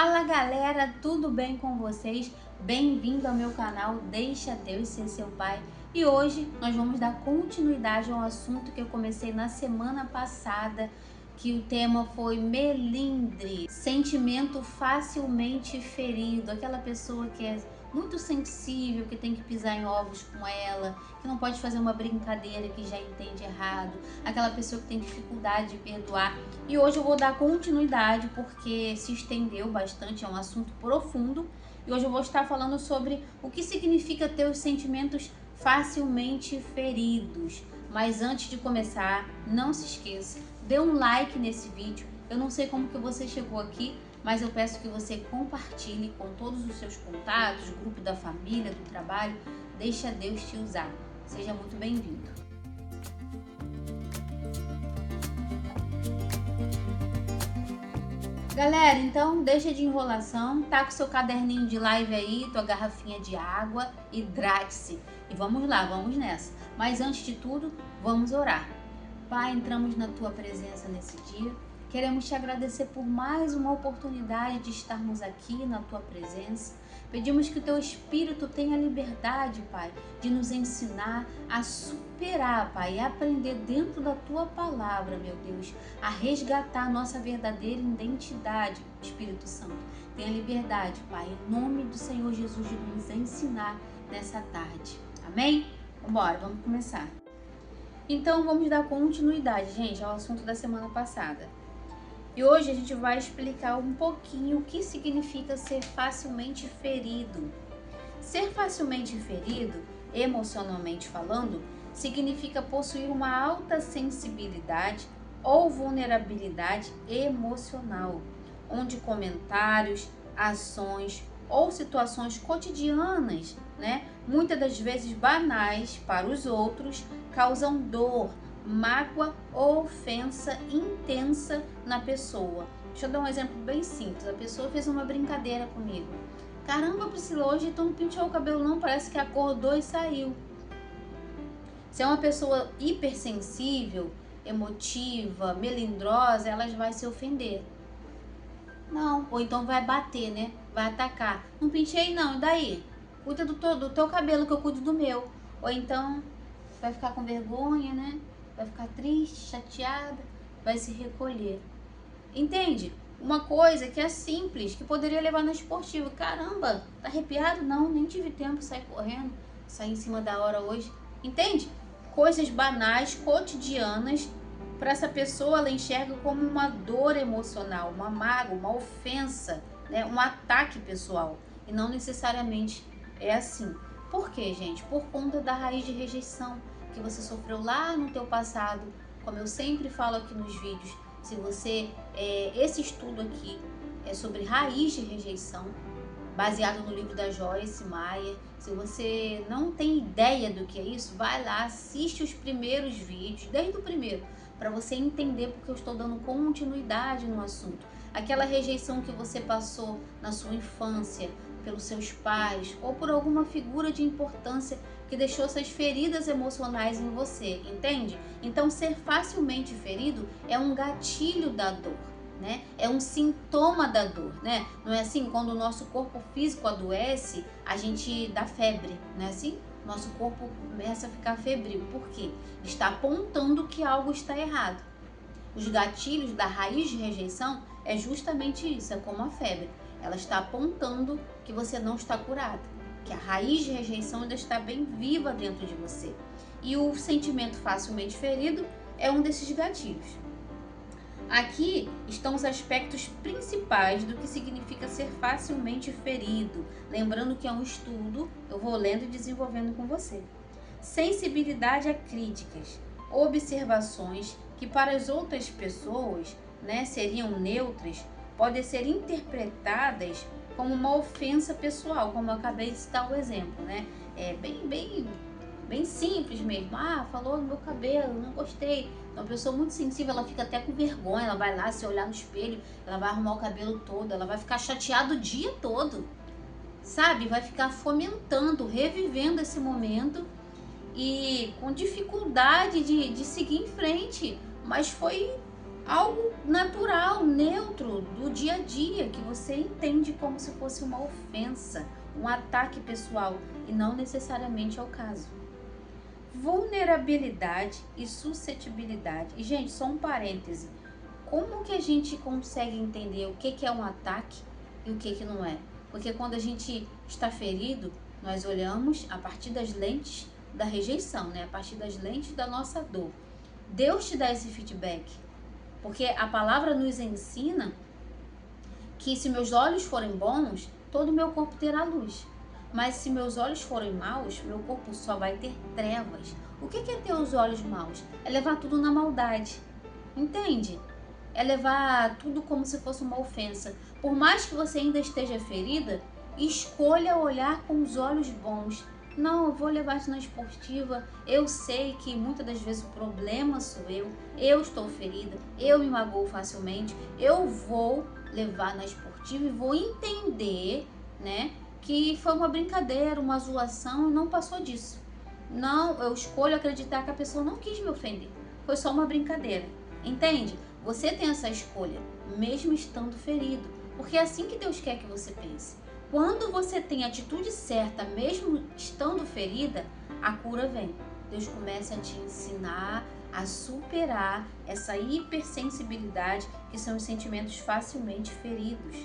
Fala galera, tudo bem com vocês? Bem-vindo ao meu canal Deixa Deus Ser Seu Pai. E hoje nós vamos dar continuidade a um assunto que eu comecei na semana passada, que o tema foi melindre, sentimento facilmente ferido, aquela pessoa que é muito sensível, que tem que pisar em ovos com ela, que não pode fazer uma brincadeira que já entende errado, aquela pessoa que tem dificuldade de perdoar. E hoje eu vou dar continuidade porque se estendeu bastante, é um assunto profundo. E hoje eu vou estar falando sobre o que significa ter os sentimentos facilmente feridos. Mas antes de começar, não se esqueça, dê um like nesse vídeo. Eu não sei como que você chegou aqui, mas eu peço que você compartilhe com todos os seus contatos, grupo da família, do trabalho. Deixa Deus te usar. Seja muito bem-vindo. Galera, então deixa de enrolação, tá com seu caderninho de live aí, tua garrafinha de água, hidrate-se. E vamos lá, vamos nessa. Mas antes de tudo, vamos orar. Pai, entramos na tua presença nesse dia. Queremos te agradecer por mais uma oportunidade de estarmos aqui na tua presença. Pedimos que o teu Espírito tenha liberdade, Pai, de nos ensinar a superar, Pai, e aprender dentro da tua palavra, meu Deus, a resgatar a nossa verdadeira identidade, Espírito Santo. Tenha liberdade, Pai, em nome do Senhor Jesus, de nos ensinar nessa tarde. Amém? Vambora, vamos começar. Então vamos dar continuidade, gente, ao assunto da semana passada. E hoje a gente vai explicar um pouquinho o que significa ser facilmente ferido. Ser facilmente ferido, emocionalmente falando, significa possuir uma alta sensibilidade ou vulnerabilidade emocional, onde comentários, ações ou situações cotidianas, muitas das vezes banais para os outros, causam dor, mágoa ou ofensa intensa na pessoa. Deixa eu dar um exemplo bem simples. A pessoa fez uma brincadeira comigo. Caramba, Priscila, hoje tu não penteou o cabelo não, parece que acordou e saiu. Se é uma pessoa hipersensível, emotiva, melindrosa, ela vai se ofender. Não, ou então vai bater, vai atacar. Não penteei não, e daí? Cuida do teu cabelo que eu cuido do meu. Ou então vai ficar com vergonha, vai ficar triste, chateada, vai se recolher. Entende? Uma coisa que é simples, que poderia levar na esportiva. Caramba, tá arrepiado? Não, nem tive tempo, sair correndo, sair em cima da hora hoje. Entende? Coisas banais, cotidianas, para essa pessoa ela enxerga como uma dor emocional, uma mágoa, uma ofensa, um ataque pessoal. E não necessariamente é assim. Por quê, gente? Por conta da raiz de rejeição que você sofreu lá no teu passado. Como eu sempre falo aqui nos vídeos, se você esse estudo aqui é sobre raiz de rejeição, baseado no livro da Joyce Meyer. Se você não tem ideia do que é isso, vai lá, assiste os primeiros vídeos, desde o primeiro, para você entender, porque eu estou dando continuidade no assunto. Aquela rejeição que você passou na sua infância, pelos seus pais ou por alguma figura de importância que deixou essas feridas emocionais em você, entende? Então, ser facilmente ferido é um gatilho da dor, É um sintoma da dor, Não é assim? Quando o nosso corpo físico adoece, a gente dá febre, não é assim? Nosso corpo começa a ficar febril. Por quê? Está apontando que algo está errado. Os gatilhos da raiz de rejeição é justamente isso, é como a febre. Ela está apontando que você não está curado, que a raiz de rejeição ainda está bem viva dentro de você. E o sentimento facilmente ferido é um desses gatilhos. Aqui estão os aspectos principais do que significa ser facilmente ferido. Lembrando que é um estudo, eu vou lendo e desenvolvendo com você. Sensibilidade a críticas, observações que para as outras pessoas, seriam neutras, podem ser interpretadas como uma ofensa pessoal, como eu acabei de citar o exemplo, É bem simples mesmo. Ah, falou no meu cabelo, não gostei. Então, uma pessoa muito sensível, ela fica até com vergonha, ela vai lá se olhar no espelho, ela vai arrumar o cabelo todo, ela vai ficar chateada o dia todo, sabe? Vai ficar fomentando, revivendo esse momento e com dificuldade de seguir em frente, mas foi algo natural, neutro, do dia a dia, que você entende como se fosse uma ofensa, um ataque pessoal, e não necessariamente é o caso. Vulnerabilidade e suscetibilidade. E, gente, só um parêntese. Como que a gente consegue entender o que é um ataque e o que não é? Porque quando a gente está ferido, nós olhamos a partir das lentes da rejeição, né? A partir das lentes da nossa dor. Deus te dá esse feedback, porque a palavra nos ensina que se meus olhos forem bons, todo o meu corpo terá luz. Mas se meus olhos forem maus, meu corpo só vai ter trevas. O que é ter os olhos maus? É levar tudo na maldade. Entende? É levar tudo como se fosse uma ofensa. Por mais que você ainda esteja ferida, escolha olhar com os olhos bons. Não, eu vou levar isso na esportiva. Eu sei que muitas das vezes o problema sou eu estou ferida, eu me magoo facilmente. Eu vou levar na esportiva e vou entender, né, que foi uma brincadeira, uma zoação e não passou disso. Não, eu escolho acreditar que a pessoa não quis me ofender. Foi só uma brincadeira. Entende? Você tem essa escolha, mesmo estando ferido, porque é assim que Deus quer que você pense. Quando você tem a atitude certa, mesmo estando ferida, a cura vem. Deus começa a te ensinar a superar essa hipersensibilidade, que são os sentimentos facilmente feridos.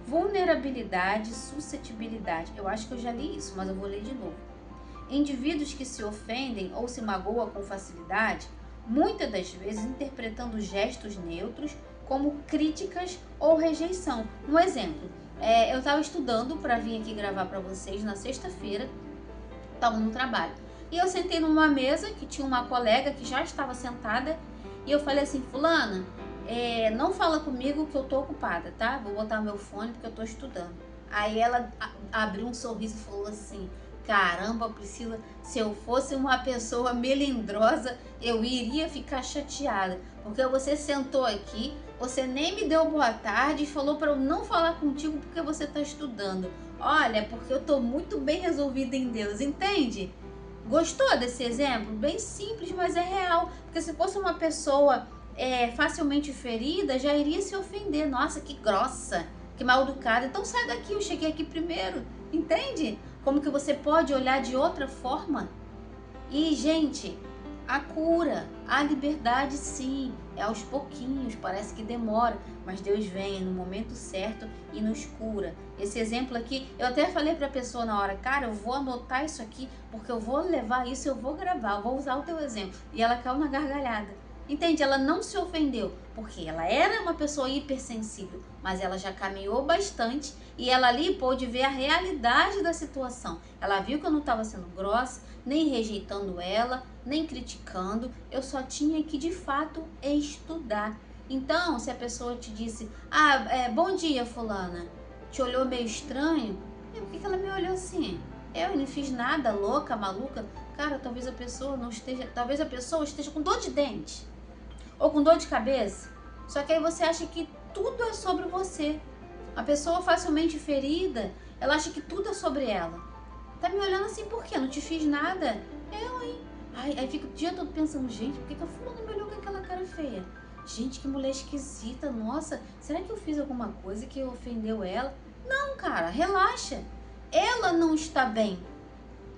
Vulnerabilidade, suscetibilidade. Eu acho que eu já li isso, mas eu vou ler de novo. Indivíduos que se ofendem ou se magoam com facilidade, muitas das vezes interpretando gestos neutros como críticas ou rejeição. Um exemplo, eu estava estudando para vir aqui gravar para vocês na sexta-feira, estava no trabalho. E eu sentei numa mesa que tinha uma colega que já estava sentada e eu falei assim, fulana, não fala comigo que eu tô ocupada, tá? Vou botar meu fone porque eu tô estudando. Aí ela abriu um sorriso e falou assim, caramba, Priscila, se eu fosse uma pessoa melindrosa, eu iria ficar chateada, porque você sentou aqui, você nem me deu boa tarde e falou para eu não falar contigo porque você está estudando. Olha, porque eu tô muito bem resolvida em Deus, entende? Gostou desse exemplo? Bem simples, mas é real, porque se fosse uma pessoa facilmente ferida, já iria se ofender. Nossa, que grossa, que mal educada. Então sai daqui, eu cheguei aqui primeiro, entende? Como que você pode olhar de outra forma? E, gente, a cura, a liberdade, sim, é aos pouquinhos, parece que demora, mas Deus vem no momento certo e nos cura. Esse exemplo aqui, eu até falei para a pessoa na hora, cara, eu vou anotar isso aqui, porque eu vou levar isso, eu vou gravar, eu vou usar o teu exemplo. E ela caiu na gargalhada. Entende? Ela não se ofendeu, porque ela era uma pessoa hipersensível, mas ela já caminhou bastante e ela ali pôde ver a realidade da situação. Ela viu que eu não estava sendo grossa, nem rejeitando ela, nem criticando, eu só tinha que de fato estudar. Então, se a pessoa te disse, bom dia, fulana, te olhou meio estranho, por que ela me olhou assim? Eu não fiz nada, louca, maluca. Cara, talvez a pessoa esteja com dor de dente ou com dor de cabeça. Só que aí você acha que tudo é sobre você. A pessoa facilmente ferida, ela acha que tudo é sobre ela. Tá me olhando assim por quê? Não te fiz nada. Eu, hein? Aí fica o dia todo pensando, gente, por que a fulana me olhou com aquela cara feia? Gente, que mulher esquisita, nossa, será que eu fiz alguma coisa que ofendeu ela? Não, cara, relaxa. Ela não está bem.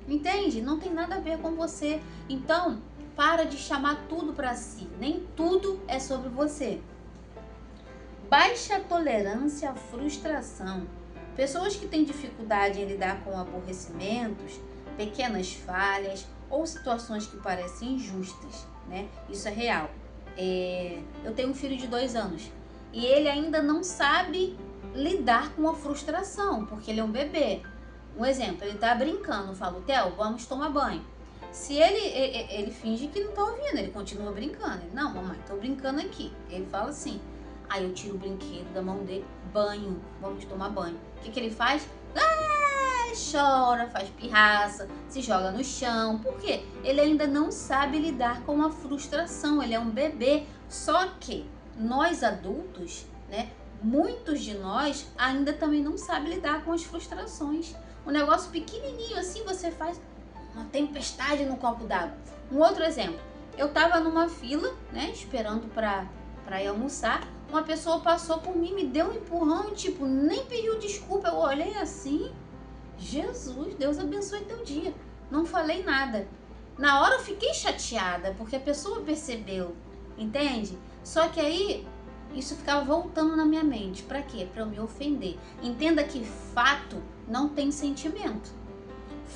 Entende? Não tem nada a ver com você. Então, para de chamar tudo para si. Nem tudo é sobre você. Baixa tolerância à frustração. Pessoas que têm dificuldade em lidar com aborrecimentos, pequenas falhas ou situações que parecem injustas, né? Isso é real. Eu tenho um filho de 2 anos e ele ainda não sabe lidar com a frustração, porque ele é um bebê. Um exemplo, ele tá brincando, eu falo, Theo, vamos tomar banho. Se ele finge que não tá ouvindo, ele continua brincando. Ele, não, mamãe, tô brincando aqui. Ele fala assim, aí eu tiro o brinquedo da mão dele, banho, vamos tomar banho. O que ele faz? Chora, faz pirraça, se joga no chão. Por quê? Ele ainda não sabe lidar com a frustração, ele é um bebê. Só que nós adultos, né, muitos de nós ainda também não sabem lidar com as frustrações. Um negócio pequenininho assim, você faz uma tempestade no copo d'água. Um outro exemplo, eu tava numa fila, né, esperando para para ir almoçar, uma pessoa passou por mim, me deu um empurrão e tipo, nem pediu desculpa. Eu olhei assim, Jesus, Deus abençoe teu dia. Não falei nada. Na hora eu fiquei chateada, porque a pessoa percebeu, entende? Só que aí, isso ficava voltando na minha mente. Pra quê? Pra eu me ofender. Entenda que fato não tem sentimento.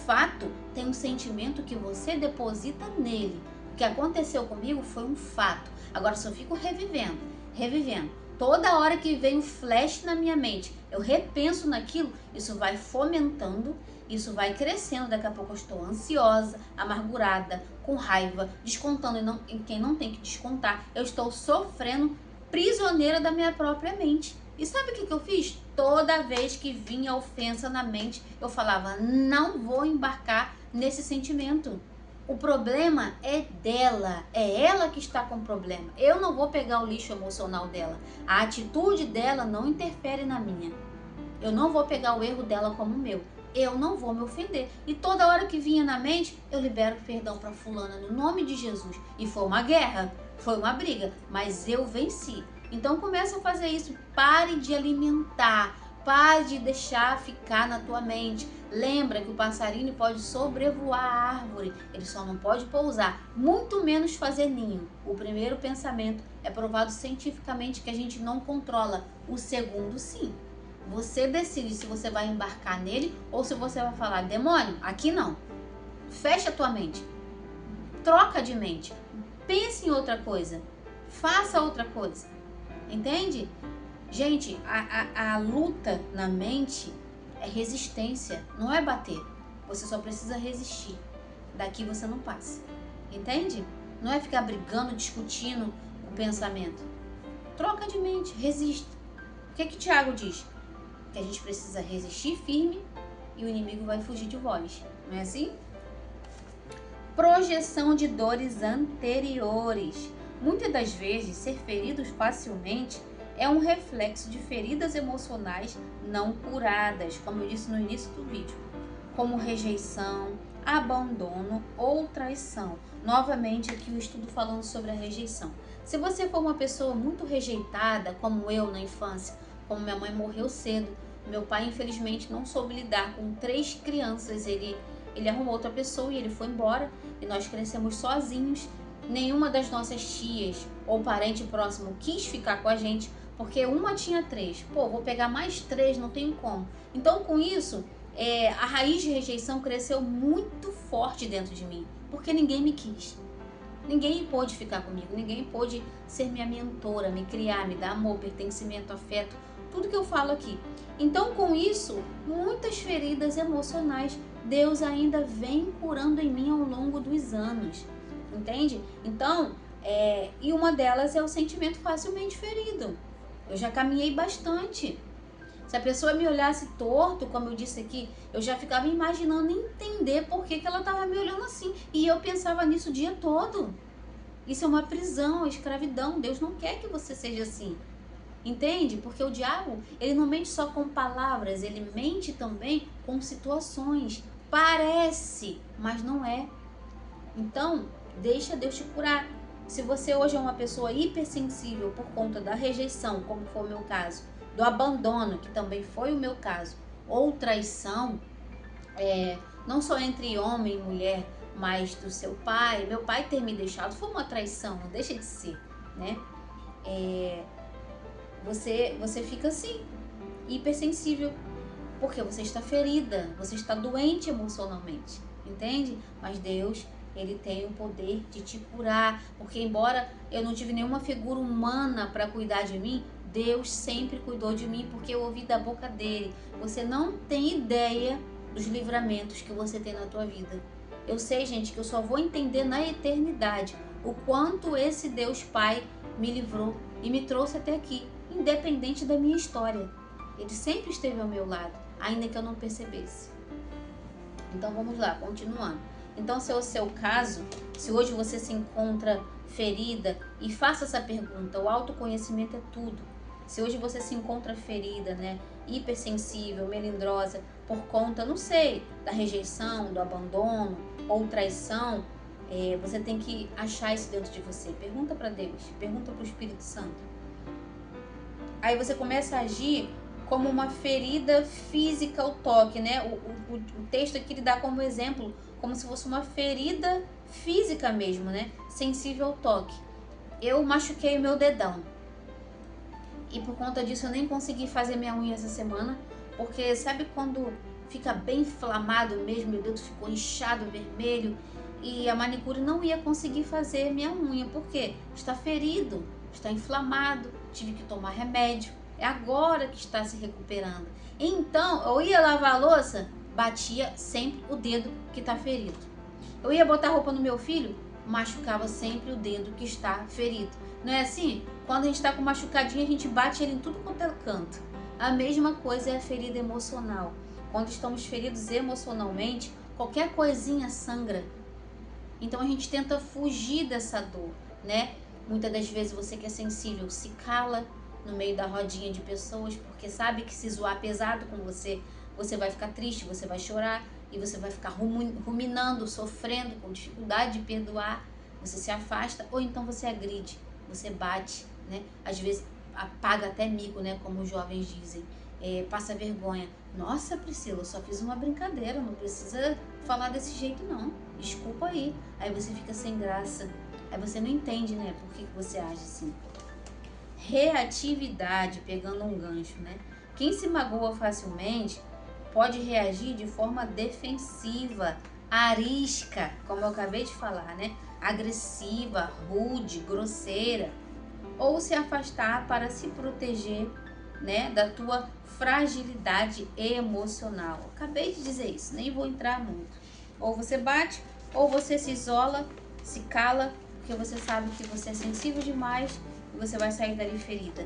Fato tem um sentimento que você deposita nele. O que aconteceu comigo foi um fato. Agora, se eu fico revivendo, toda hora que vem um flash na minha mente, eu repenso naquilo, isso vai fomentando, isso vai crescendo. Daqui a pouco eu estou ansiosa, amargurada, com raiva, descontando em quem não tem que descontar. Eu estou sofrendo, prisioneira da minha própria mente. E sabe o que eu fiz? Toda vez que vinha ofensa na mente, eu falava, não vou embarcar nesse sentimento. O problema é dela, é ela que está com problema. Eu não vou pegar o lixo emocional dela. A atitude dela não interfere na minha. Eu não vou pegar o erro dela como meu. Eu não vou me ofender. E toda hora que vinha na mente, eu libero perdão para fulana no nome de Jesus. E foi uma guerra, foi uma briga, mas eu venci. Então começa a fazer isso. Pare de alimentar, pare de deixar ficar na tua mente. Lembra que o passarinho pode sobrevoar a árvore, ele só não pode pousar, muito menos fazer ninho. O primeiro pensamento é provado cientificamente que a gente não controla. O segundo, sim. Você decide se você vai embarcar nele ou se você vai falar, demônio, aqui não. Fecha a tua mente. Troca de mente. Pense em outra coisa. Faça outra coisa. Entende? Gente, a luta na mente é resistência, não é bater. Você só precisa resistir. Daqui você não passa. Entende? Não é ficar brigando, discutindo o pensamento. Troca de mente, resista. O que Tiago diz? Que a gente precisa resistir firme e o inimigo vai fugir de vós. Não é assim? Projeção de dores anteriores. Muitas das vezes, ser feridos facilmente é um reflexo de feridas emocionais não curadas, como eu disse no início do vídeo, como rejeição, abandono ou traição. Novamente aqui o estudo falando sobre a rejeição. Se você for uma pessoa muito rejeitada, como eu na infância, como minha mãe morreu cedo, meu pai infelizmente não soube lidar com 3 crianças, ele arrumou outra pessoa e ele foi embora e nós crescemos sozinhos. Nenhuma das nossas tias ou parente próximo quis ficar com a gente, porque uma tinha 3. Pô, vou pegar mais 3, não tenho como. Então, com isso, a raiz de rejeição cresceu muito forte dentro de mim, porque ninguém me quis. Ninguém pôde ficar comigo, ninguém pôde ser minha mentora, me criar, me dar amor, pertencimento, afeto, tudo que eu falo aqui. Então, com isso, muitas feridas emocionais Deus ainda vem curando em mim ao longo dos anos. Entende? Então, e uma delas é o sentimento facilmente ferido. Eu já caminhei bastante. Se a pessoa me olhasse torto, como eu disse aqui, eu já ficava imaginando entender por que ela estava me olhando assim. E eu pensava nisso o dia todo. Isso é uma prisão, é escravidão. Deus não quer que você seja assim. Entende? Porque o diabo, ele não mente só com palavras, ele mente também com situações. Parece, mas não é. Então, deixa Deus te curar. Se você hoje é uma pessoa hipersensível por conta da rejeição, como foi o meu caso, do abandono, que também foi o meu caso, ou traição, não só entre homem e mulher, mas do seu pai. Meu pai ter me deixado foi uma traição, não deixa de ser, né? Você fica assim, hipersensível, porque você está ferida, você está doente emocionalmente, entende? Mas Deus, ele tem o poder de te curar, porque embora eu não tive nenhuma figura humana para cuidar de mim, Deus sempre cuidou de mim, porque eu ouvi da boca dele. Você não tem ideia dos livramentos que você tem na tua vida. Eu sei, gente, que eu só vou entender na eternidade o quanto esse Deus Pai me livrou e me trouxe até aqui, independente da minha história. Ele sempre esteve ao meu lado, ainda que eu não percebesse. Então vamos lá, continuando. Então, se é o seu caso, se hoje você se encontra ferida, e faça essa pergunta, o autoconhecimento é tudo. Se hoje você se encontra ferida, né, hipersensível, melindrosa, por conta, não sei, da rejeição, do abandono ou traição, Você tem que achar isso dentro de você. Pergunta para Deus, pergunta para o Espírito Santo. Aí você começa a agir como uma ferida física ao toque, né? O texto aqui ele dá como exemplo, como se fosse uma ferida física mesmo, né? Sensível ao toque. Eu machuquei o meu dedão. E por conta disso eu nem consegui fazer minha unha essa semana. Porque sabe quando fica bem inflamado mesmo, meu dedo ficou inchado, vermelho. E a manicure não ia conseguir fazer minha unha. Por quê? Está ferido, está inflamado, tive que tomar remédio. É agora que está se recuperando. Então, eu ia lavar a louça, batia sempre o dedo que está ferido. Eu ia botar roupa no meu filho, machucava sempre o dedo que está ferido. Não é assim? Quando a gente está com machucadinho, a gente bate ele em tudo quanto é canto. A mesma coisa é a ferida emocional. Quando estamos feridos emocionalmente, qualquer coisinha sangra. Então a gente tenta fugir dessa dor, né? Muitas das vezes você que é sensível se cala no meio da rodinha de pessoas, porque sabe que se zoar pesado com você, você vai ficar triste, você vai chorar e você vai ficar ruminando, sofrendo, com dificuldade de perdoar. Você se afasta ou então você agride, você bate, né? Às vezes paga até mico, né? Como os jovens dizem. Passa vergonha. Nossa, Priscila, eu só fiz uma brincadeira, não precisa falar desse jeito não. Desculpa aí. Aí você fica sem graça. Aí você não entende, né? Por que você age assim. Reatividade, pegando um gancho, né? Quem se magoa facilmente pode reagir de forma defensiva, arisca, como eu acabei de falar, né? Agressiva, rude, grosseira, ou se afastar para se proteger, né, da tua fragilidade emocional. Eu acabei de dizer isso, nem vou entrar muito. Ou você bate, ou você se isola, se cala, porque você sabe que você é sensível demais e você vai sair dali ferida.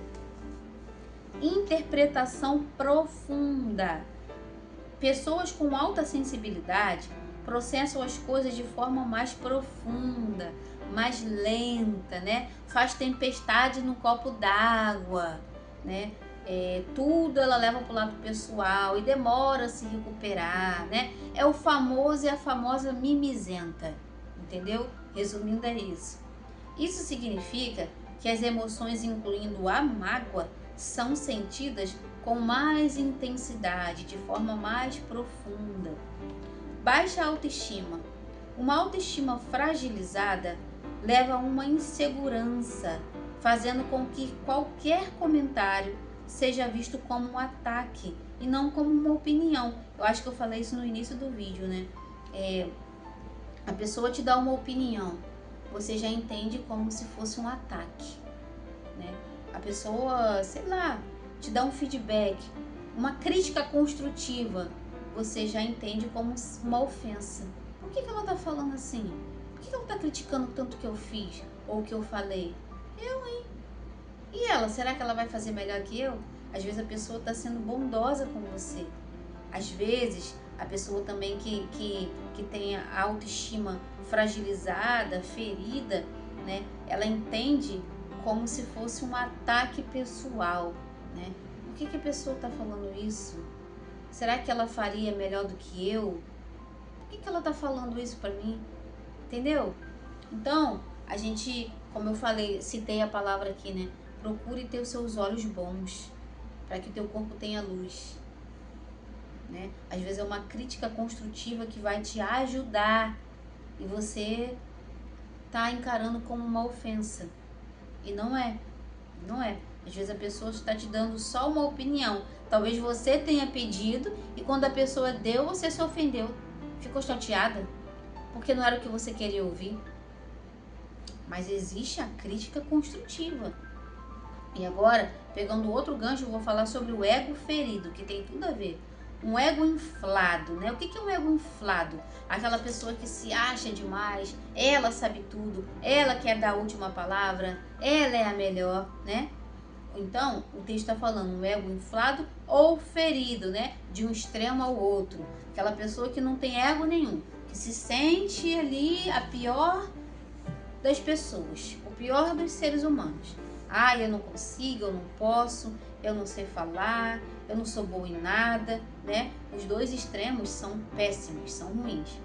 Interpretação profunda. Pessoas com alta sensibilidade processam as coisas de forma mais profunda, mais lenta, né? Faz tempestade no copo d'água, né? Tudo ela leva para o lado pessoal e demora a se recuperar, né? É o famoso e a famosa mimizenta, entendeu? Resumindo, é isso. Isso significa que as emoções, incluindo a mágoa, são sentidas com mais intensidade, de forma mais profunda. Baixa autoestima. Uma autoestima fragilizada leva a uma insegurança, fazendo com que qualquer comentário seja visto como um ataque e não como uma opinião. Eu acho que eu falei isso no início do vídeo, né? A pessoa te dá uma opinião, você já entende como se fosse um ataque, né? A pessoa, sei lá, te dá um feedback, uma crítica construtiva, você já entende como uma ofensa. Por que ela tá falando assim? Por que ela tá criticando tanto que eu fiz ou que eu falei? Hein? E ela, será que ela vai fazer melhor que eu? Às vezes a pessoa tá sendo bondosa com você. Às vezes a pessoa também que tem a autoestima fragilizada, ferida, né? Ela entende como se fosse um ataque pessoal, né? Por que a pessoa está falando isso? Será que ela faria melhor do que eu? Por que ela está falando isso para mim? Entendeu? Então, a gente, como eu falei, citei a palavra aqui, né? Procure ter os seus olhos bons, para que o teu corpo tenha luz, né? Às vezes é uma crítica construtiva que vai te ajudar e você tá encarando como uma ofensa. E não é. Às vezes a pessoa está te dando só uma opinião. Talvez você tenha pedido e quando a pessoa deu, você se ofendeu. Ficou chateada porque não era o que você queria ouvir. Mas existe a crítica construtiva. E agora, pegando outro gancho, eu vou falar sobre o ego ferido, que tem tudo a ver. Um ego inflado, né? O que é um ego inflado? Aquela pessoa que se acha demais, ela sabe tudo, ela quer dar a última palavra, ela é a melhor, né? Então, o texto está falando um ego inflado ou ferido, né? De um extremo ao outro. Aquela pessoa que não tem ego nenhum, que se sente ali a pior das pessoas, o pior dos seres humanos. Eu não consigo, eu não posso, eu não sei falar, eu não sou boa em nada, né? Os dois extremos são péssimos, são ruins.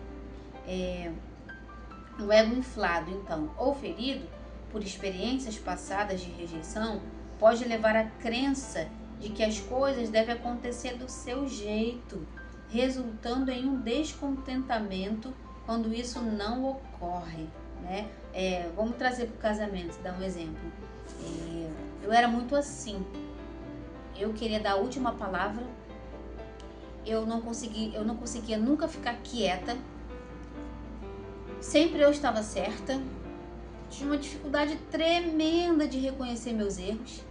O ego inflado, então, ou ferido por experiências passadas de rejeição, pode levar à crença de que as coisas devem acontecer do seu jeito, resultando em um descontentamento quando isso não ocorre, né? Vamos trazer para o casamento, dar um exemplo. Eu era muito assim. Eu queria dar a última palavra. Eu não conseguia nunca ficar quieta. Sempre eu estava certa. Tinha uma dificuldade tremenda de reconhecer meus erros,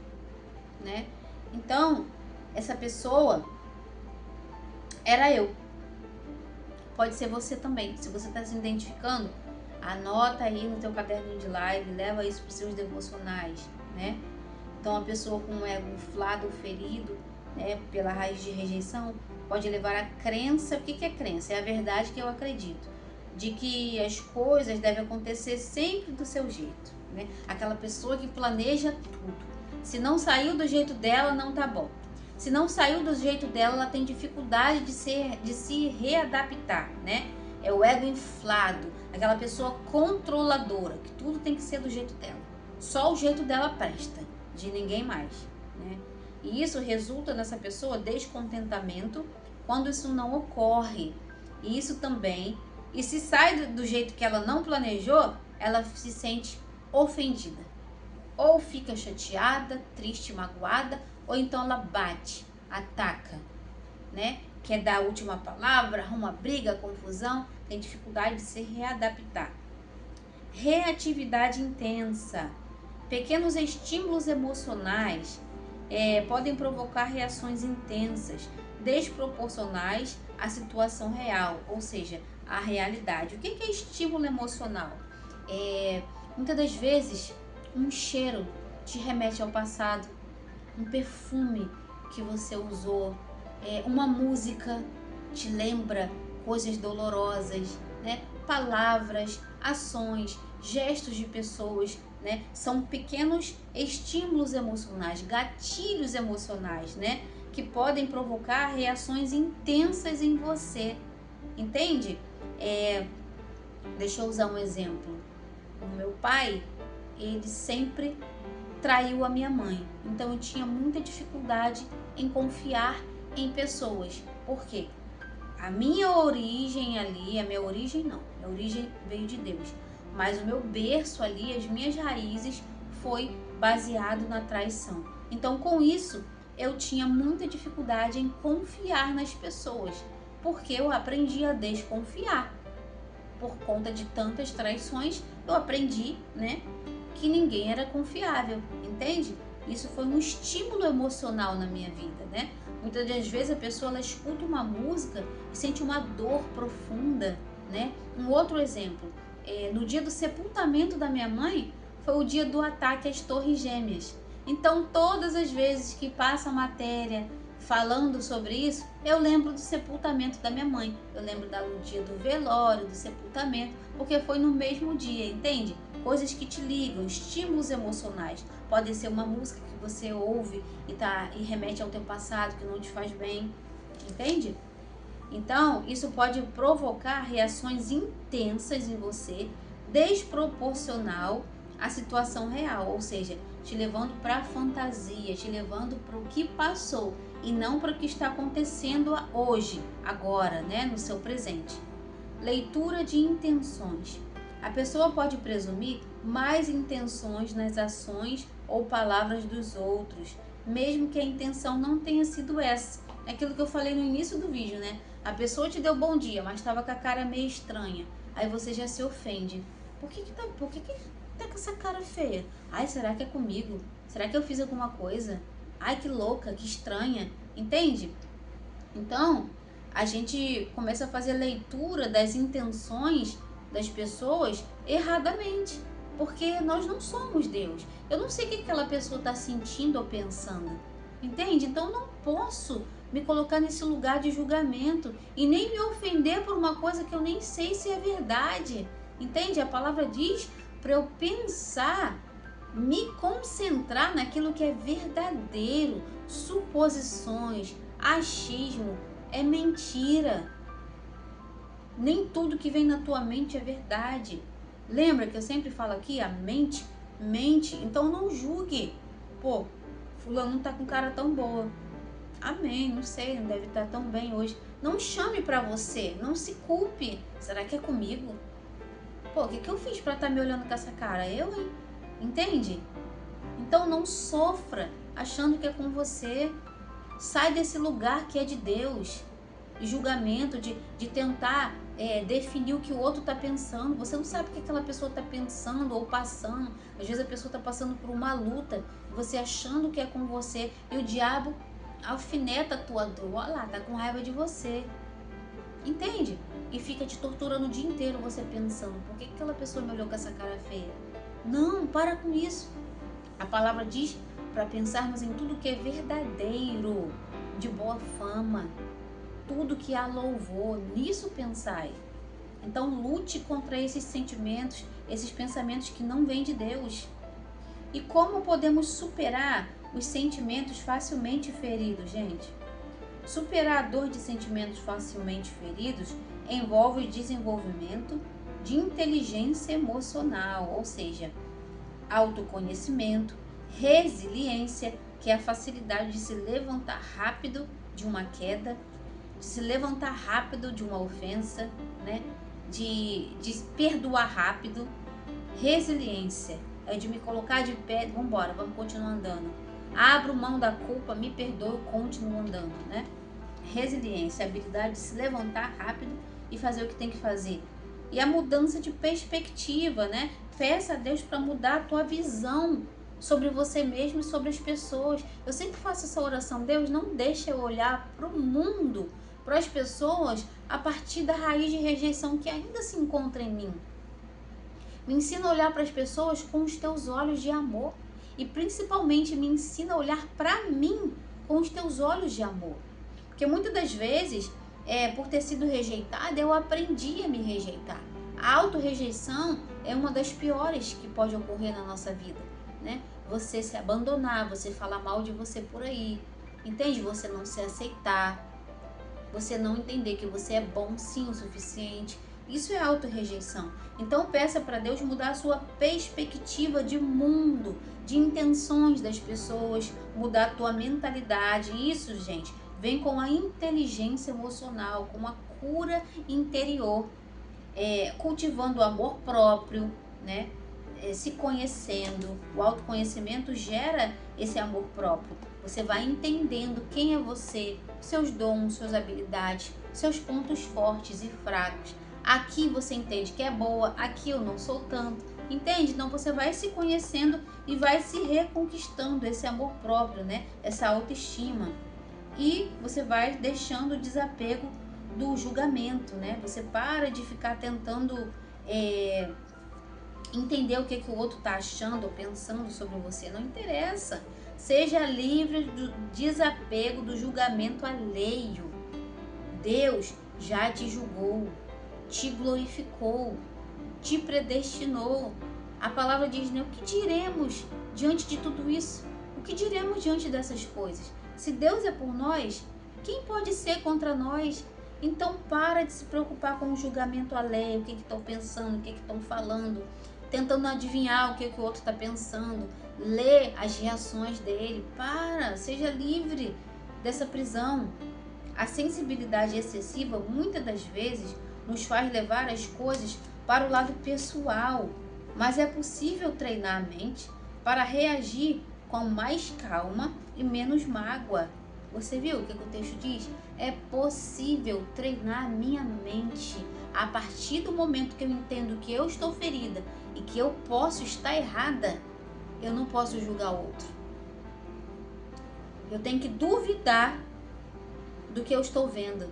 né? Então, essa pessoa era eu. Pode ser você também. Se você está se identificando, anota aí no teu caderninho de live, leva isso para os seus devocionais, né? Então, a pessoa com um ego inflado, ferido, né, pela raiz de rejeição, pode levar a crença. O que é crença? É a verdade que eu acredito, de que as coisas devem acontecer sempre do seu jeito, né? Aquela pessoa que planeja tudo. Se não saiu do jeito dela, não tá bom. Se não saiu do jeito dela, ela tem dificuldade de se readaptar, né? É o ego inflado, aquela pessoa controladora, que tudo tem que ser do jeito dela. Só o jeito dela presta, de ninguém mais, né? E isso resulta nessa pessoa descontentamento quando isso não ocorre. E isso também, e se sai do jeito que ela não planejou, ela se sente ofendida. Ou fica chateada, triste, magoada, ou então ela bate, ataca, né? Quer dar a última palavra, arruma briga, confusão, tem dificuldade de se readaptar. Reatividade intensa. Pequenos estímulos emocionais podem provocar reações intensas, desproporcionais à situação real, ou seja, à realidade. O que é estímulo emocional? Muitas das vezes, um cheiro te remete ao passado, um perfume que você usou, uma música te lembra coisas dolorosas, né? Palavras, ações, gestos de pessoas, né? São pequenos estímulos emocionais, gatilhos emocionais, né? Que podem provocar reações intensas em você, entende? Deixa eu usar um exemplo. O meu pai, ele sempre traiu a minha mãe, então eu tinha muita dificuldade em confiar em pessoas. Por quê? A minha origem ali, minha origem veio de Deus, mas o meu berço ali, as minhas raízes foi baseado na traição. Então, com isso, eu tinha muita dificuldade em confiar nas pessoas, porque eu aprendi a desconfiar. Por conta de tantas traições, eu aprendi, né, que ninguém era confiável, entende? Isso foi um estímulo emocional na minha vida, né? Muitas das vezes a pessoa ela escuta uma música e sente uma dor profunda, né? Um outro exemplo, no dia do sepultamento da minha mãe, foi o dia do ataque às Torres Gêmeas. Então, todas as vezes que passa a matéria falando sobre isso, eu lembro do sepultamento da minha mãe. Eu lembro do dia do velório, do sepultamento, porque foi no mesmo dia, entende? Coisas que te ligam, estímulos emocionais. Pode ser uma música que você ouve e remete ao teu passado, que não te faz bem, entende? Então, isso pode provocar reações intensas em você, desproporcional à situação real, ou seja, te levando para a fantasia, te levando para o que passou e não para o que está acontecendo hoje, agora, né, no seu presente. Leitura de intenções. A pessoa pode presumir mais intenções nas ações ou palavras dos outros, mesmo que a intenção não tenha sido essa. É aquilo que eu falei no início do vídeo, né? A pessoa te deu bom dia, mas estava com a cara meio estranha. Aí você já se ofende. Por que tá com essa cara feia? Ai, será que é comigo? Será que eu fiz alguma coisa? Ai, que louca, que estranha. Entende? Então, a gente começa a fazer leitura das intenções das pessoas erradamente, porque nós não somos Deus. Eu não sei o que aquela pessoa está sentindo ou pensando, entende? Então, eu não posso me colocar nesse lugar de julgamento e nem me ofender por uma coisa que eu nem sei se é verdade, entende? A palavra diz para eu pensar, me concentrar naquilo que é verdadeiro. Suposições, achismo é mentira. Nem tudo que vem na tua mente é verdade. Lembra que eu sempre falo aqui, a mente mente, então não julgue. Pô, fulano não tá com cara tão boa. Amém, não sei, não deve estar tão bem hoje. Não chame pra você, não se culpe. Será que é comigo? Pô, o que eu fiz pra estar me olhando com essa cara? Eu, hein? Entende? Então não sofra achando que é com você. Sai desse lugar que é de Deus, de julgamento, de tentar definir o que o outro está pensando. Você não sabe o que aquela pessoa está pensando ou passando. Às vezes a pessoa está passando por uma luta, você achando que é com você, e o diabo alfineta a tua dor. Olha lá, tá com raiva de você. Entende? E fica te torturando o dia inteiro, você pensando, por que aquela pessoa me olhou com essa cara feia? Não, para com isso. A palavra diz para pensarmos em tudo que é verdadeiro, de boa fama, tudo que há louvor, nisso pensai. Então lute contra esses sentimentos, esses pensamentos que não vêm de Deus. E como podemos superar os sentimentos facilmente feridos, gente? Superar a dor de sentimentos facilmente feridos envolve o desenvolvimento de inteligência emocional, ou seja, autoconhecimento, resiliência, que é a facilidade de se levantar rápido de uma queda, de se levantar rápido de uma ofensa, né? de perdoar rápido. Resiliência é de me colocar de pé, vamos embora, vamos continuar andando. Abro mão da culpa, me perdoo, continuo andando, né? Resiliência, a habilidade de se levantar rápido e fazer o que tem que fazer. E a mudança de perspectiva, né? Peça a Deus para mudar a tua visão sobre você mesmo e sobre as pessoas. Eu sempre faço essa oração: Deus, não deixa eu olhar para o mundo, para as pessoas, a partir da raiz de rejeição que ainda se encontra em mim. Me ensina a olhar para as pessoas com os teus olhos de amor. E principalmente me ensina a olhar para mim com os teus olhos de amor. Porque muitas das vezes, por ter sido rejeitada, eu aprendi a me rejeitar. A autorrejeição é uma das piores que pode ocorrer na nossa vida, né? Você se abandonar, você falar mal de você por aí, entende? Você não se aceitar, você não entender que você é bom sim o suficiente. Isso é autorrejeição. Então peça para Deus mudar a sua perspectiva de mundo, de intenções das pessoas, mudar a tua mentalidade. Isso, gente, vem com a inteligência emocional, com a cura interior, cultivando o amor próprio, né? Se conhecendo. O autoconhecimento gera esse amor próprio. Você vai entendendo quem é você, seus dons, suas habilidades, seus pontos fortes e fracos. Aqui você entende que é boa, aqui eu não sou tanto. Entende? Então você vai se conhecendo e vai se reconquistando esse amor próprio, né? Essa autoestima. E você vai deixando o desapego do julgamento, né? Você para de ficar tentando entender o que o outro está achando ou pensando sobre você. Não interessa. Seja livre do desapego do julgamento alheio. Deus já te julgou, te glorificou, te predestinou. A palavra diz, né? O que diremos diante de tudo isso? O que diremos diante dessas coisas? Se Deus é por nós, quem pode ser contra nós? Então para de se preocupar com o julgamento alheio, o que estão pensando, o que estão falando, tentando adivinhar o que o outro está pensando. Lê as reações dele. Seja livre dessa prisão. A sensibilidade excessiva muitas das vezes nos faz levar as coisas para o lado pessoal, mas é possível treinar a mente para reagir com mais calma e menos mágoa. Você viu o que o texto diz? É possível treinar a minha mente. A partir do momento que eu entendo que eu estou ferida e que eu posso estar errada, eu não posso julgar o outro. Eu tenho que duvidar do que eu estou vendo.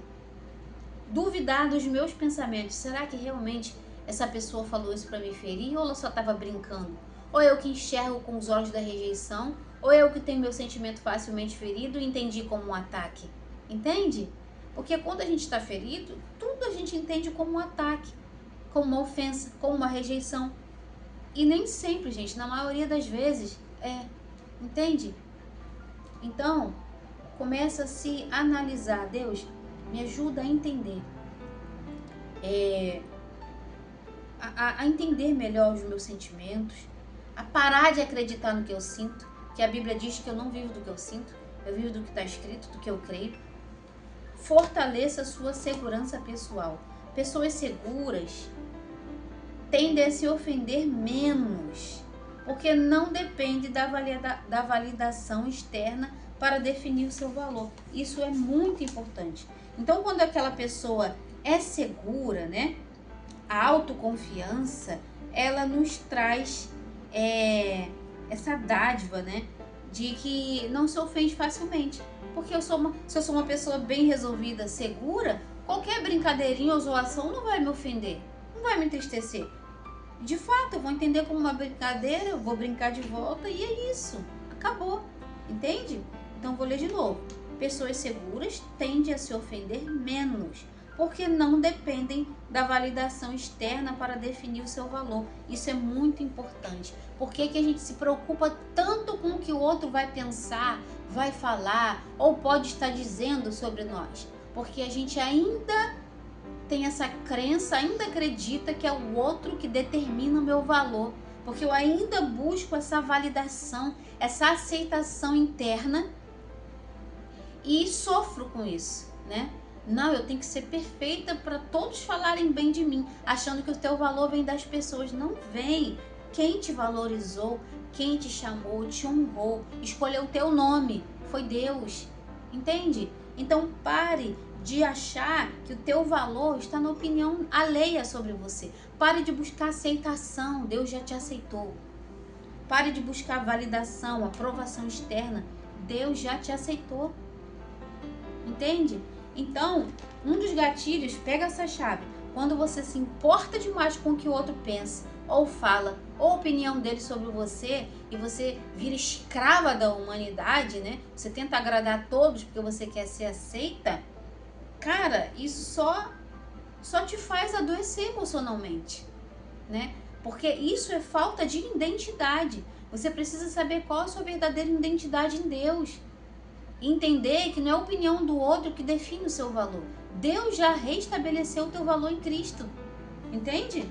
Duvidar dos meus pensamentos. Será que realmente essa pessoa falou isso para me ferir ou ela só estava brincando? Ou eu que enxergo com os olhos da rejeição, ou eu que tenho meu sentimento facilmente ferido e entendi como um ataque. Entende? Porque quando a gente está ferido, tudo a gente entende como um ataque, como uma ofensa, como uma rejeição. E nem sempre, gente, na maioria das vezes entende? Então, começa a se analisar. Deus, me ajuda a entender a entender melhor os meus sentimentos, a parar de acreditar no que eu sinto, que a Bíblia diz que eu não vivo do que eu sinto, eu vivo do que está escrito, do que eu creio. Fortaleça a sua segurança pessoal. Pessoas seguras tendem a se ofender menos, porque não depende da validação externa para definir o seu valor. Isso é muito importante. Então, quando aquela pessoa é segura, né? A autoconfiança, ela nos traz essa dádiva, né? De que não se ofende facilmente. Porque se eu sou uma pessoa bem resolvida, segura, qualquer brincadeirinha ou zoação não vai me ofender, não vai me entristecer. De fato, eu vou entender como uma brincadeira, eu vou brincar de volta e é isso. Acabou. Entende? Então, vou ler de novo. Pessoas seguras tendem a se ofender menos, porque não dependem da validação externa para definir o seu valor. Isso é muito importante. Por que a gente se preocupa tanto com o que o outro vai pensar, vai falar ou pode estar dizendo sobre nós? Porque a gente ainda tem essa crença, ainda acredita que é o outro que determina o meu valor. Porque eu ainda busco essa validação, essa aceitação interna e sofro com isso, né? Não, eu tenho que ser perfeita para todos falarem bem de mim, achando que o teu valor vem das pessoas. Não vem. Quem te valorizou, quem te chamou, te honrou, escolheu o teu nome, foi Deus. Entende? Então pare de achar que o teu valor está na opinião alheia sobre você. Pare de buscar aceitação, Deus já te aceitou. Pare de buscar validação, aprovação externa, Deus já te aceitou. Entende? Então, um dos gatilhos, pega essa chave, quando você se importa demais com o que o outro pensa, ou fala, ou a opinião dele sobre você, e você vira escrava da humanidade, né? Você tenta agradar a todos porque você quer ser aceita, cara, isso só te faz adoecer emocionalmente, né? Porque isso é falta de identidade. Você precisa saber qual a sua verdadeira identidade em Deus. Entender que não é a opinião do outro que define o seu valor. Deus já restabeleceu o teu valor em Cristo. Entende?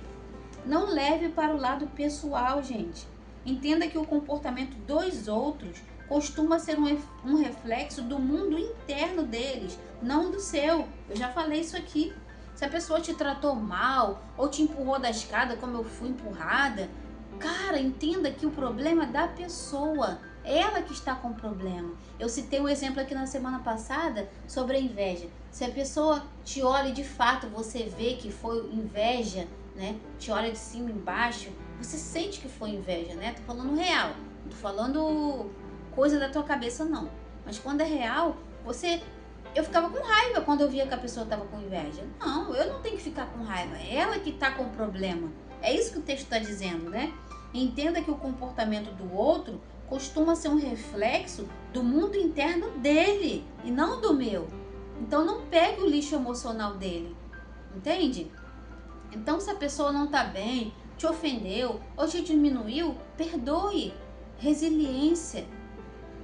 Não leve para o lado pessoal, gente. Entenda que o comportamento dos outros costuma ser um reflexo do mundo interno deles, não do seu. Eu já falei isso aqui. Se a pessoa te tratou mal ou te empurrou da escada como eu fui empurrada, cara, entenda que o problema é da pessoa. Ela que está com o problema. Eu citei um exemplo aqui na semana passada sobre a inveja. Se a pessoa te olha e de fato você vê que foi inveja, né? Te olha de cima e embaixo, você sente que foi inveja, né? Tô falando real, não tô falando coisa da tua cabeça não. Mas quando é real, eu ficava com raiva quando eu via que a pessoa estava com inveja. Não, eu não tenho que ficar com raiva, é ela que está com o problema. É isso que o texto está dizendo, né? Entenda que o comportamento do outro costuma ser um reflexo do mundo interno dele e não do meu. Então não pegue o lixo emocional dele, entende? Então se a pessoa não está bem, te ofendeu ou te diminuiu, perdoe. Resiliência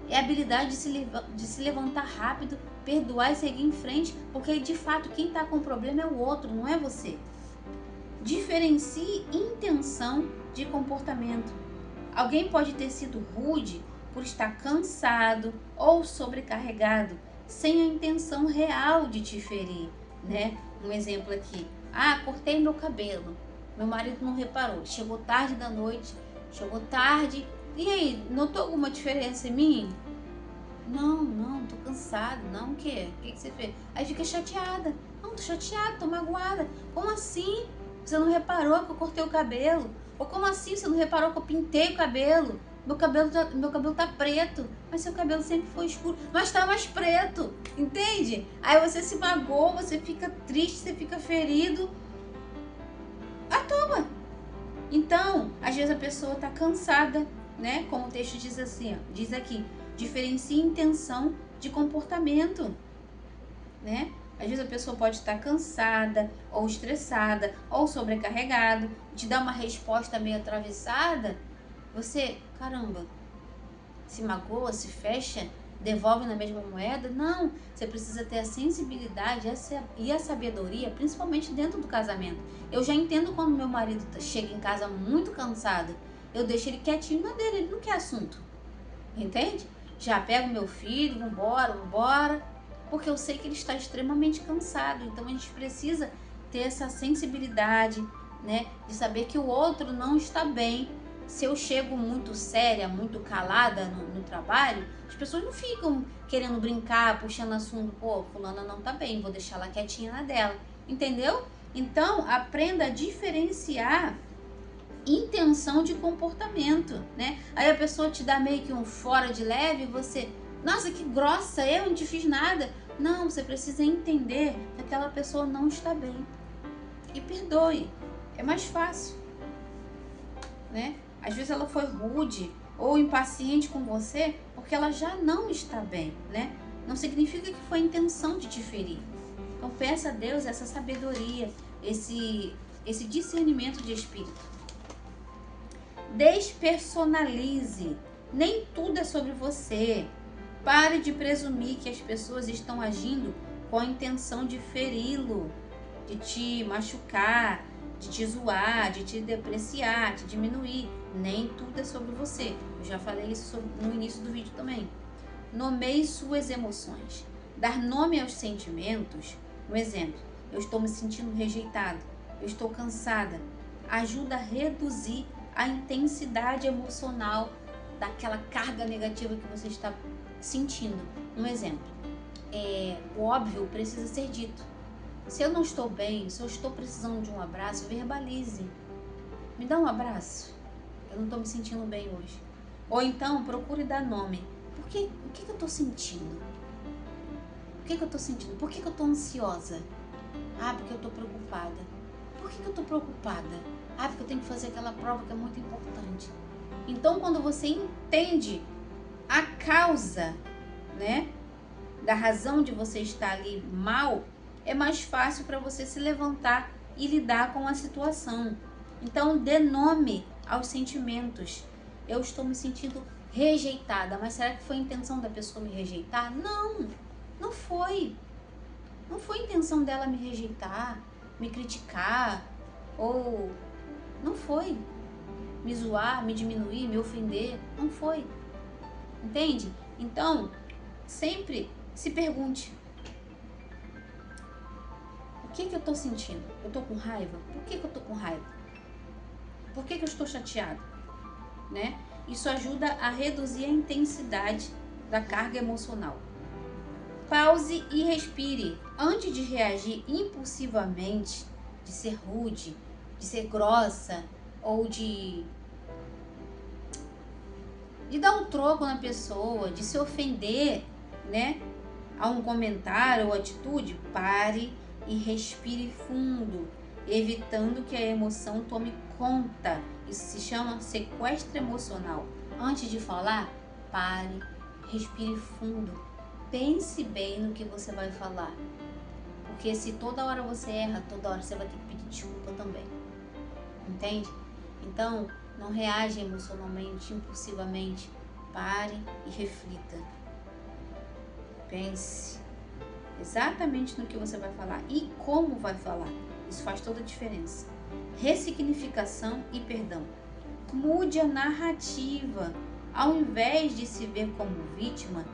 é a habilidade de se levantar rápido, perdoar e seguir em frente, porque de fato quem está com o problema é o outro, não é você. Diferencie intenção de comportamento. Alguém pode ter sido rude por estar cansado ou sobrecarregado, sem a intenção real de te ferir, né? Um exemplo aqui. Cortei meu cabelo. Meu marido não reparou. Chegou tarde da noite, chegou tarde. E aí, notou alguma diferença em mim? Não, tô cansado. Não, o quê? O que você fez? Aí fica chateada. Não, tô chateada, tô magoada. Como assim? Você não reparou que eu cortei o cabelo? Ou como assim você não reparou que eu pintei o cabelo? Meu cabelo tá preto, mas seu cabelo sempre foi escuro, mas tá mais preto, entende? Aí você se magoa, você fica triste, você fica ferido à toa. Então, às vezes a pessoa tá cansada, né? Como o texto diz assim, ó, diz aqui, diferencia intenção de comportamento, né? Às vezes a pessoa pode estar cansada, ou estressada, ou sobrecarregado, te dá uma resposta meio atravessada, você, caramba, se magoa, se fecha, devolve na mesma moeda. Não, você precisa ter a sensibilidade e a sabedoria, principalmente dentro do casamento. Eu já entendo quando meu marido chega em casa muito cansado, eu deixo ele quietinho na dele, ele não quer assunto, entende? Já pego meu filho, vambora, porque eu sei que ele está extremamente cansado. Então a gente precisa ter essa sensibilidade, né, de saber que o outro não está bem. Se eu chego muito séria, muito calada no trabalho, as pessoas não ficam querendo brincar, puxando assunto, pô, fulana não tá bem, vou deixar ela quietinha na dela, entendeu? Então, aprenda a diferenciar intenção de comportamento, né? Aí a pessoa te dá meio que um fora de leve e você, nossa, que grossa, eu não te fiz nada. Não, você precisa entender que aquela pessoa não está bem. E perdoe, é mais fácil, né? Às vezes ela foi rude ou impaciente com você porque ela já não está bem, né? Não significa que foi a intenção de te ferir. Então peça a Deus essa sabedoria, esse discernimento de espírito. Despersonalize. Nem tudo é sobre você. Pare de presumir que as pessoas estão agindo com a intenção de feri-lo, de te machucar, de te zoar, de te depreciar, te diminuir. Nem tudo é sobre você. Eu já falei isso no início do vídeo também. Nomeie suas emoções. Dar nome aos sentimentos. Um exemplo, eu estou me sentindo rejeitado, eu estou cansada. Ajuda a reduzir a intensidade emocional daquela carga negativa que você está sentindo. Um exemplo, o óbvio precisa ser dito. Se eu não estou bem, se eu estou precisando de um abraço, verbalize. Me dá um abraço. Eu não estou me sentindo bem hoje. Ou então, procure dar nome. O que eu estou sentindo? O que eu estou sentindo? Por que eu estou ansiosa? Ah, porque eu estou preocupada. Por que eu estou preocupada? Ah, porque eu tenho que fazer aquela prova que é muito importante. Então, quando você entende a causa, né, da razão de você estar ali mal, é mais fácil para você se levantar e lidar com a situação. Então, dê nome aos sentimentos. Eu estou me sentindo rejeitada, mas será que foi a intenção da pessoa me rejeitar? Não, não foi. Não foi a intenção dela me rejeitar, me criticar, ou não foi me zoar, me diminuir, me ofender. Não foi. Entende? Então, sempre se pergunte: o que eu estou sentindo? Eu estou com raiva? Por que eu estou com raiva? Por que eu estou chateada? Né? Isso ajuda a reduzir a intensidade da carga emocional. Pause e respire. Antes de reagir impulsivamente, de ser rude, de ser grossa ou de dar um troco na pessoa, de se ofender, né, a um comentário ou atitude, pare e respire fundo, evitando que a emoção tome conta. Isso se chama sequestro emocional. Antes de falar, pare, respire fundo, pense bem no que você vai falar. Porque se toda hora você erra, toda hora você vai ter que pedir desculpa também. Entende? Então, não reaja emocionalmente, impulsivamente. Pare e reflita. Pense exatamente no que você vai falar e como vai falar. Isso faz toda a diferença. Ressignificação e perdão. Mude a narrativa. Ao invés de se ver como vítima,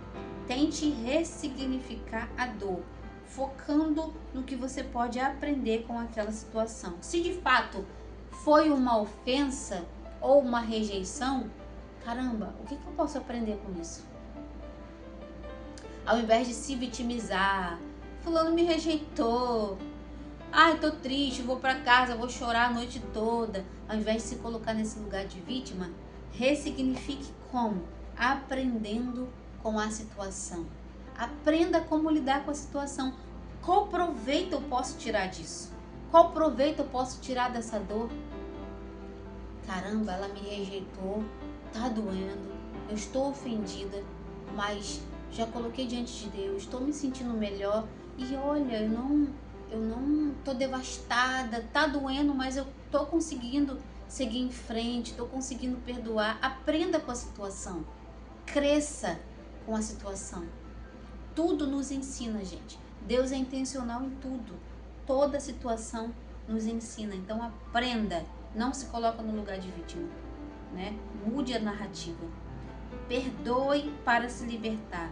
tente ressignificar a dor, focando no que você pode aprender com aquela situação. Se de fato foi uma ofensa ou uma rejeição, caramba, o que eu posso aprender com isso? Ao invés de se vitimizar, fulano me rejeitou, ai, tô triste, vou pra casa, vou chorar a noite toda. Ao invés de se colocar nesse lugar de vítima, ressignifique como? Aprendendo com a situação. Aprenda como lidar com a situação. Qual proveito eu posso tirar disso? Qual proveito eu posso tirar dessa dor? Caramba, ela me rejeitou, tá doendo, eu estou ofendida, mas já coloquei diante de Deus, estou me sentindo melhor e olha, eu não tô devastada, tá doendo, mas eu tô conseguindo seguir em frente, tô conseguindo perdoar. Aprenda com a situação, cresça, com a situação. Tudo nos ensina, gente. Deus é intencional em tudo. Toda situação nos ensina. Então aprenda, não se coloca no lugar de vítima, né? Mude a narrativa. Perdoe para se libertar.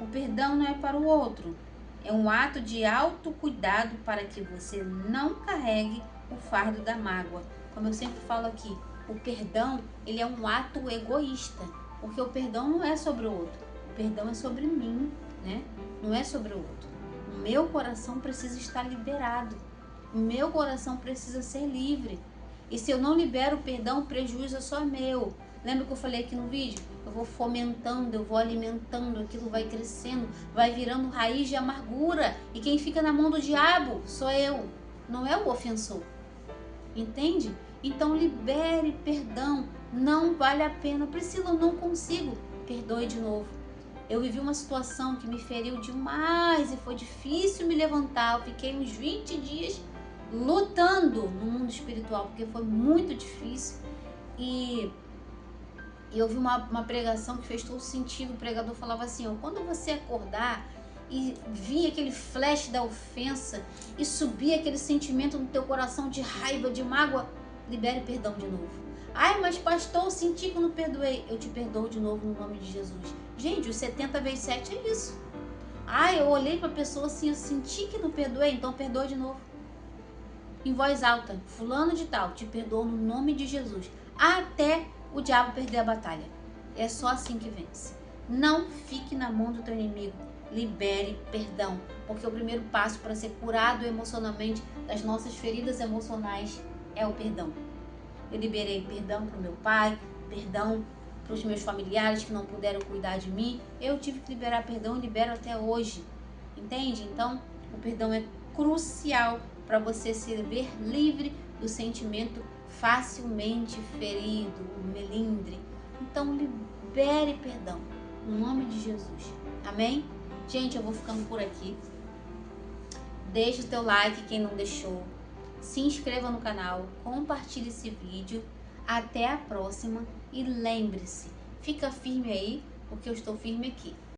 O perdão não é para o outro. É um ato de autocuidado para que você não carregue o fardo da mágoa. Como eu sempre falo aqui, o perdão, ele é um ato egoísta, porque o perdão não é sobre o outro. O perdão é sobre mim, né? Não é sobre o outro. O meu coração precisa estar liberado. O meu coração precisa ser livre. E se eu não libero o perdão, o prejuízo é só meu. Lembra que eu falei aqui no vídeo? Eu vou fomentando, eu vou alimentando, aquilo vai crescendo, vai virando raiz de amargura. E quem fica na mão do diabo sou eu, não é o ofensor. Entende? Então libere perdão. Não vale a pena. Priscila, eu não consigo. Perdoe de novo. Eu vivi uma situação que me feriu demais e foi difícil me levantar. Eu fiquei uns 20 dias lutando no mundo espiritual, porque foi muito difícil. E eu vi uma pregação que fez todo sentido. O pregador falava assim, ó, quando você acordar e vir aquele flash da ofensa e subir aquele sentimento no teu coração de raiva, de mágoa, libere perdão de novo. Ai, mas pastor, eu senti que eu não perdoei. Eu te perdoo de novo no nome de Jesus. Gente, os 70 vezes 7 é isso. Ai, eu olhei para a pessoa assim, eu senti que não perdoei, então perdoa de novo. Em voz alta, fulano de tal, te perdoo no nome de Jesus. Até o diabo perder a batalha. É só assim que vence. Não fique na mão do teu inimigo. Libere perdão, porque o primeiro passo para ser curado emocionalmente das nossas feridas emocionais é o perdão. Eu liberei perdão para o meu pai, perdão para os meus familiares que não puderam cuidar de mim. Eu tive que liberar perdão e libero até hoje. Entende? Então, o perdão é crucial para você se ver livre do sentimento facilmente ferido, o melindre. Então, libere perdão, no nome de Jesus. Amém? Gente, eu vou ficando por aqui. Deixa o teu like, quem não deixou. Se inscreva no canal, compartilhe esse vídeo. Até a próxima e lembre-se, fica firme aí, porque eu estou firme aqui.